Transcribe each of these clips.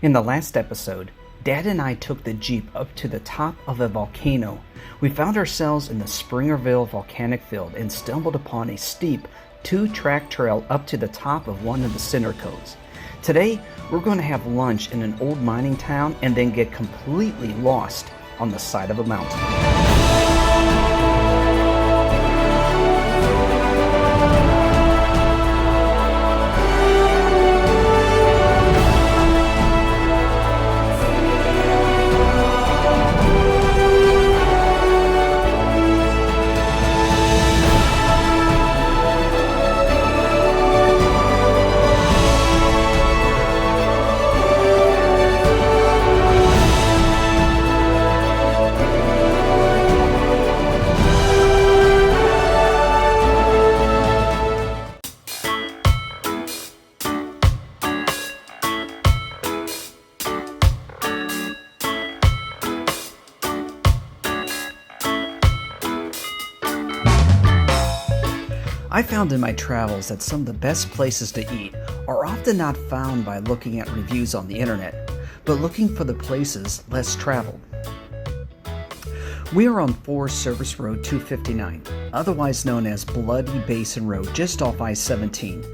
In the last episode, Dad and I took the Jeep up to the top of a volcano. We found ourselves in the Springerville volcanic field and stumbled upon a steep 2-track trail up to the top of one of the center coves. Today, we're going to have lunch in an old mining town and then get completely lost on the side of a mountain. I found in my travels that some of the best places to eat are often not found by looking at reviews on the internet, but looking for the places less traveled. We are on Forest Service Road 259, otherwise known as Bloody Basin Road, just off I-17.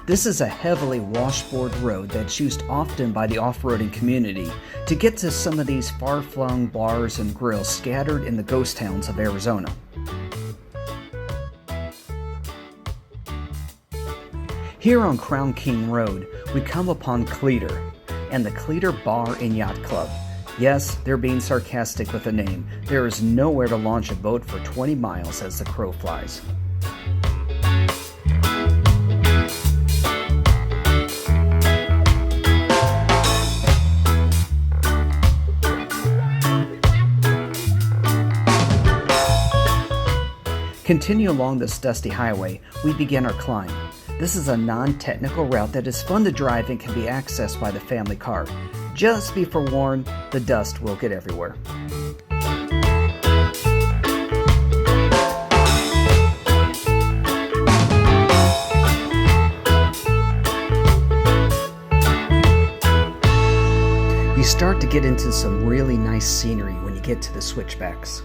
This is a heavily washboard road that's used often by the off-roading community to get to some of these far-flung bars and grills scattered in the ghost towns of Arizona. Here on Crown King Road, we come upon Cleater and the Cleater Bar and Yacht Club. Yes, they're being sarcastic with the name. There is nowhere to launch a boat for 20 miles as the crow flies. Continue along this dusty highway, we begin our climb. This is a non-technical route that is fun to drive and can be accessed by the family car. Just be forewarned, the dust will get everywhere. You start to get into some really nice scenery when you get to the switchbacks.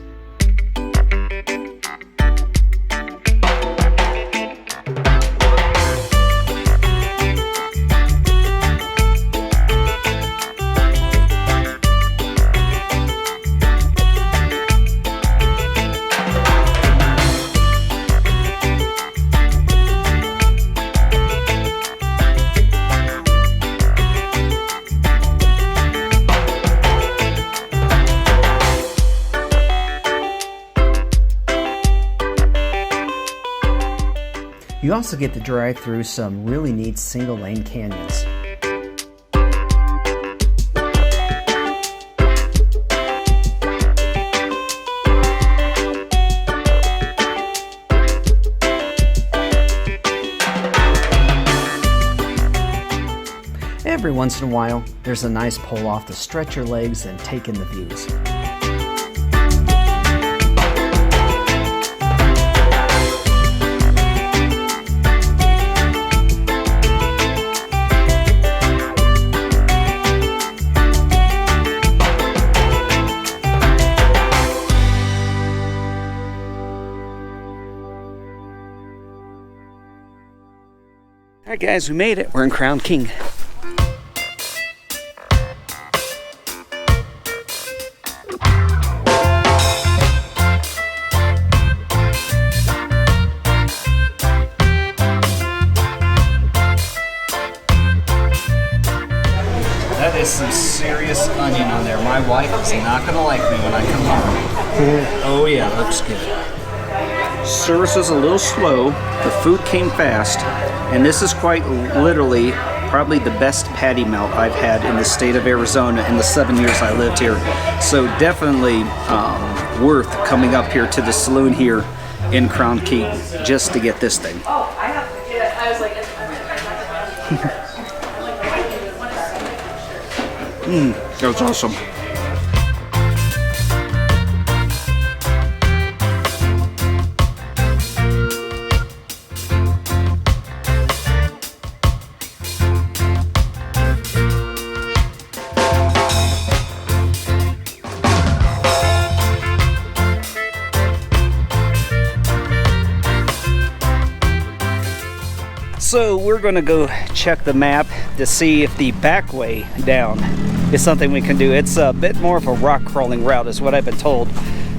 You also get to drive through some really neat single-lane canyons. Every once in a while, there's a nice pull-off to stretch your legs and take in the views. Alright guys, we made it. We're in Crown King. That is some serious onion on there. My wife is not going to like me when I come home. Oh yeah, looks good. Service was a little slow. The food came fast. And this is quite literally probably the best patty melt I've had in the state of Arizona in the 7 years I lived here. So definitely worth coming up here to the saloon here in Crown King just to get this thing. Oh, I have to get it. I was like, that was awesome. we're gonna go check the map to see if the back way down is something we can do. It's a bit more of a rock crawling route is what I've been told.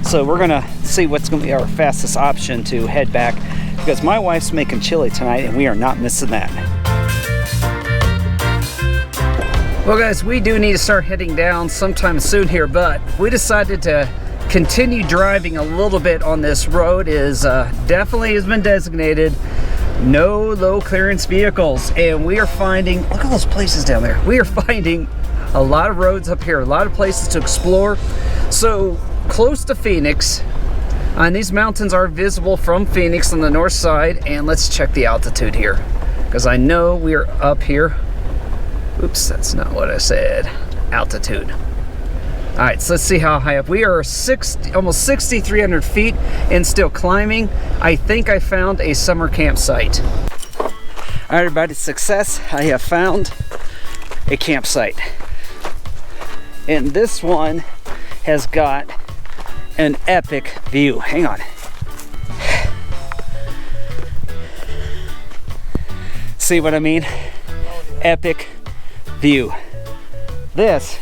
So we're gonna see what's gonna be our fastest option to head back, because my wife's making chili tonight and we are not missing that. Well guys, we do need to start heading down sometime soon here, but we decided to continue driving a little bit on this road. Is definitely has been designated no low clearance vehicles, and we are finding, look at those places down there. We are finding a lot of roads up here, a lot of places to explore. So close to Phoenix, and these mountains are visible from Phoenix on the north side. And let's check the altitude here, because I know we are up here. Oops, that's not what I said. Altitude. All right, so let's see how high up. We are almost 6,300 feet and still climbing. I think I found a summer campsite. All right, everybody, success. I have found a campsite. And this one has got an epic view. Hang on. See what I mean? Epic view. This,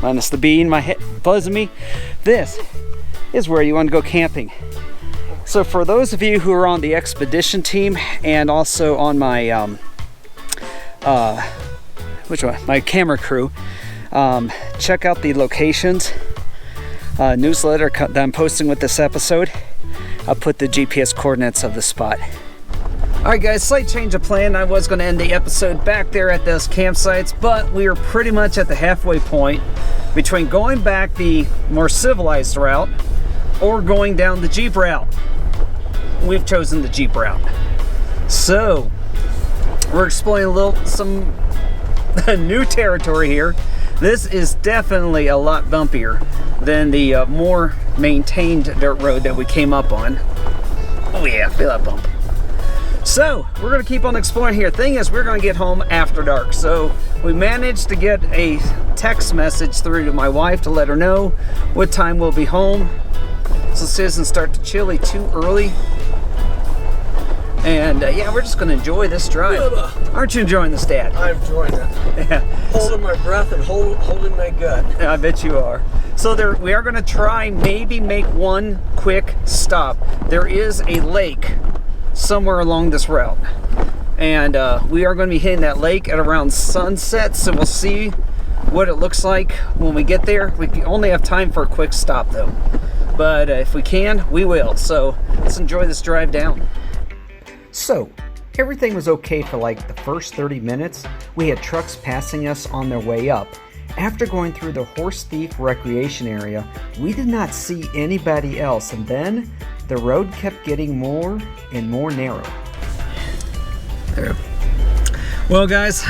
minus the bee in my head buzzing me, this is where you want to go camping. So for those of you who are on the expedition team and also on my my camera crew, check out the locations newsletter that I'm posting with this episode. I'll put the GPS coordinates of the spot. Alright guys, slight change of plan. I was going to end the episode back there at those campsites, but we are pretty much at the halfway point between going back the more civilized route or going down the Jeep route. We've chosen the Jeep route. So, we're exploring some new territory here. This is definitely a lot bumpier than the more maintained dirt road that we came up on. Oh yeah, feel that bump. So we're gonna keep on exploring here. Thing is, we're gonna get home after dark. So we managed to get a text message through to my wife to let her know what time we'll be home, so this doesn't start to chilly too early. And yeah, we're just gonna enjoy this drive. Aren't you enjoying this, Dad? I'm enjoying it. Yeah. Holding my breath and holding my gut. I bet you are. So we are gonna try maybe make one quick stop. There is a lake somewhere along this route, and we are going to be hitting that lake at around sunset, so we'll see what it looks like when we get there. We only have time for a quick stop though, but if we can, we will. So let's enjoy this drive down. So everything was okay for like the first 30 minutes. We had trucks passing us on their way up. After going through the Horse Thief recreation area, we did not see anybody else, and then the road kept getting more and more narrow. There. Well guys,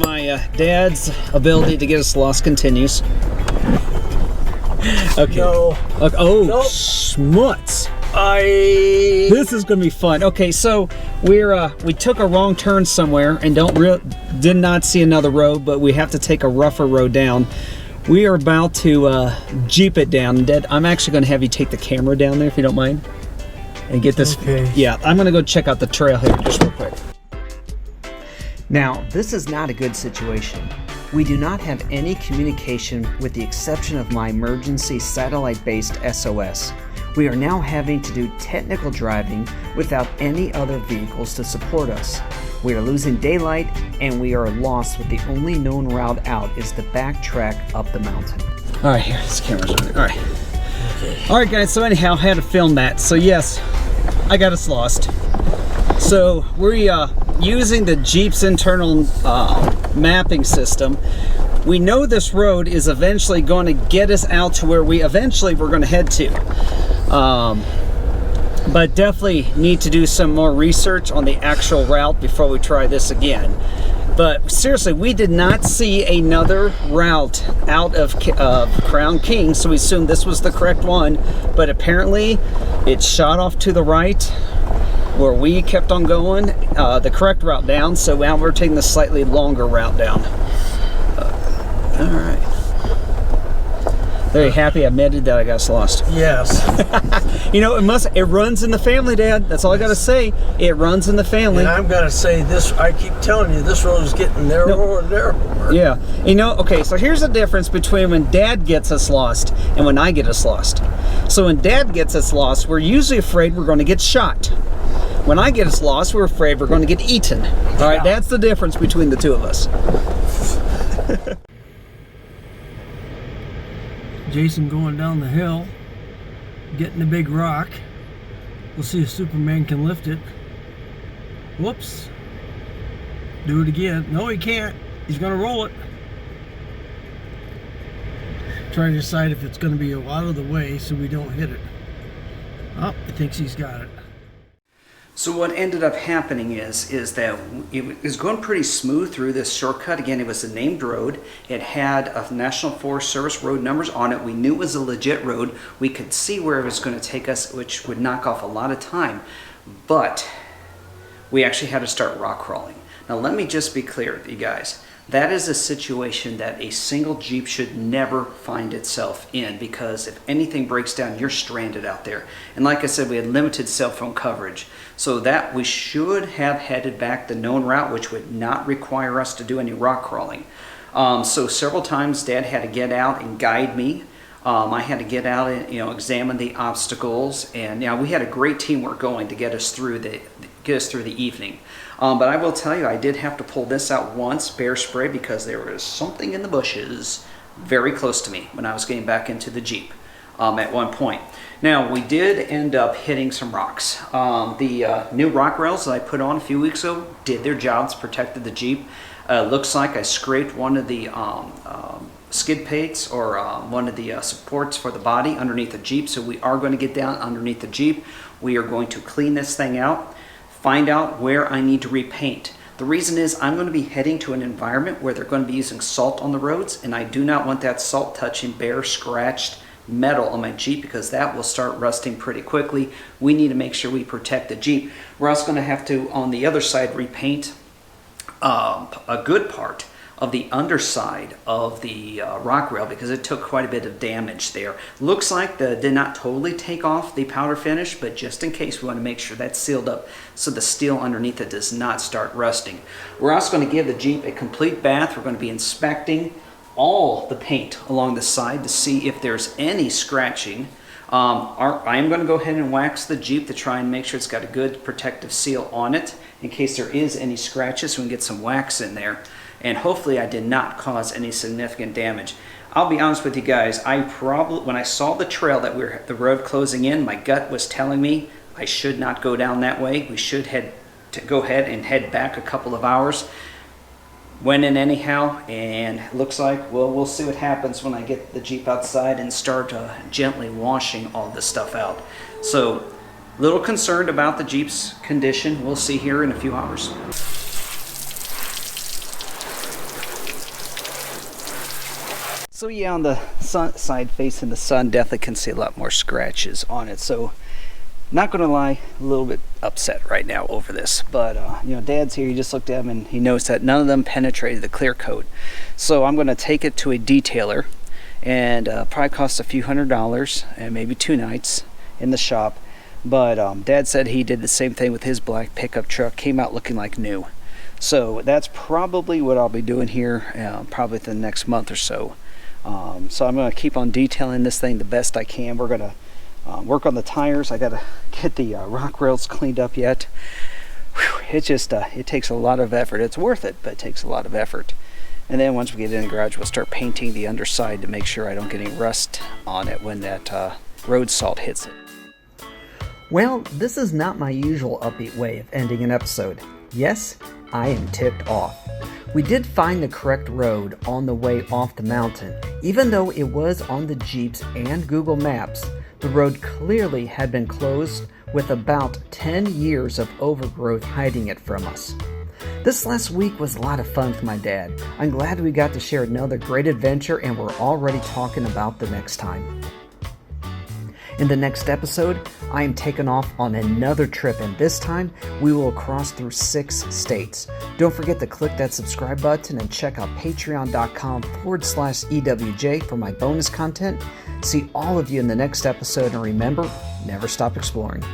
my dad's ability to get us lost continues. Okay. No. Okay. Oh, nope. Schmutz. This is gonna be fun. Okay, so we took a wrong turn somewhere and did not see another road, but we have to take a rougher road down. We are about to Jeep it down. Dad, I'm actually gonna have you take the camera down there if you don't mind, and get this. Okay. Yeah, I'm gonna go check out the trail here just real quick. Now, this is not a good situation. We do not have any communication with the exception of my emergency satellite-based SOS. We are now having to do technical driving without any other vehicles to support us. We are losing daylight and we are lost with the only known route out is the backtrack up the mountain. All right, here, this camera's on there. All right. Okay. All right, guys, so anyhow, I had to film that. So yes, I got us lost. So we're using the Jeep's internal mapping system. We know this road is eventually going to get us out to where we're going to head to. But definitely need to do some more research on the actual route before we try this again. But seriously, we did not see another route out of Crown King, so we assumed this was the correct one, but apparently it shot off to the right where we kept on going the correct route down, so now we're taking the slightly longer route down. All right. Are you happy I admitted that I got lost? Yes. You know, it runs in the family, Dad. That's all I got to say. It runs in the family. And I'm going to say this, I keep telling you, this road is getting narrower and narrower. Yeah. You know, okay, so here's the difference between when Dad gets us lost and when I get us lost. So when Dad gets us lost, we're usually afraid we're going to get shot. When I get us lost, we're afraid we're going to get eaten. All right, that's the difference between the two of us. Jason going down the hill, getting the big rock. We'll see if Superman can lift it. Whoops. Do it again. No, he can't. He's going to roll it. Trying to decide if it's going to be out of the way so we don't hit it. Oh, he thinks he's got it. So what ended up happening is that it was going pretty smooth through this shortcut. Again, it was a named road. It had a National Forest Service road numbers on it. We knew it was a legit road. We could see where it was going to take us, which would knock off a lot of time. But we actually had to start rock crawling. Now let me just be clear with you guys. That is a situation that a single Jeep should never find itself in, because if anything breaks down, you're stranded out there. And like I said, we had limited cell phone coverage. So that we should have headed back the known route, which would not require us to do any rock crawling. So several times Dad had to get out and guide me. I had to get out and examine the obstacles, and we had a great teamwork going to get us through the evening. But I will tell you, I did have to pull this out once, bear spray, because there was something in the bushes very close to me when I was getting back into the Jeep at one point. Now, we did end up hitting some rocks. The new rock rails that I put on a few weeks ago did their jobs, protected the Jeep. Looks like I scraped one of the skid plates or one of the supports for the body underneath the Jeep, so we are going to get down underneath the Jeep. We are going to clean this thing out, find out where I need to repaint. The reason is I'm going to be heading to an environment where they're going to be using salt on the roads, and I do not want that salt touching bare, scratched metal on my Jeep, because that will start rusting pretty quickly. We need to make sure we protect the Jeep. We're also going to have to, on the other side, repaint a good part of the underside of the rock rail, because it took quite a bit of damage there. Looks like they did not totally take off the powder finish, but just in case, we want to make sure that's sealed up so the steel underneath it does not start rusting. We're also going to give the Jeep a complete bath. We're going to be inspecting all the paint along the side to see if there's any scratching. I am going to go ahead and wax the Jeep to try and make sure it's got a good protective seal on it in case there is any scratches, so we can get some wax in there. And hopefully I did not cause any significant damage. I'll be honest with you guys, when I saw the trail that the road closing in, my gut was telling me I should not go down that way. We should go ahead and head back a couple of hours. Went in anyhow, and it looks like, well, we'll see what happens when I get the Jeep outside and start gently washing all this stuff out. So, a little concerned about the Jeep's condition. We'll see here in a few hours. So yeah, on the side facing the sun, definitely can see a lot more scratches on it. So, not gonna lie, a little bit upset right now over this. But Dad's here. He just looked at them and he knows that none of them penetrated the clear coat. So I'm gonna take it to a detailer, and probably cost a few $100s and maybe 2 nights in the shop. But Dad said he did the same thing with his black pickup truck. Came out looking like new. So that's probably what I'll be doing here, probably the next month or so. So I'm going to keep on detailing this thing the best I can. We're going to work on the tires. I got to get the rock rails cleaned up yet. Whew, it takes a lot of effort. It's worth it, but it takes a lot of effort. And then once we get in the garage, we'll start painting the underside to make sure I don't get any rust on it when that road salt hits it. Well, this is not my usual upbeat way of ending an episode. Yes, I am ticked off. We did find the correct road on the way off the mountain. Even though it was on the Jeeps and Google Maps, the road clearly had been closed with about 10 years of overgrowth hiding it from us. This last week was a lot of fun for my dad. I'm glad we got to share another great adventure, and we're already talking about the next time. In the next episode, I am taking off on another trip, and this time we will cross through 6 states. Don't forget to click that subscribe button and check out patreon.com/EWJ for my bonus content. See all of you in the next episode, and remember, never stop exploring.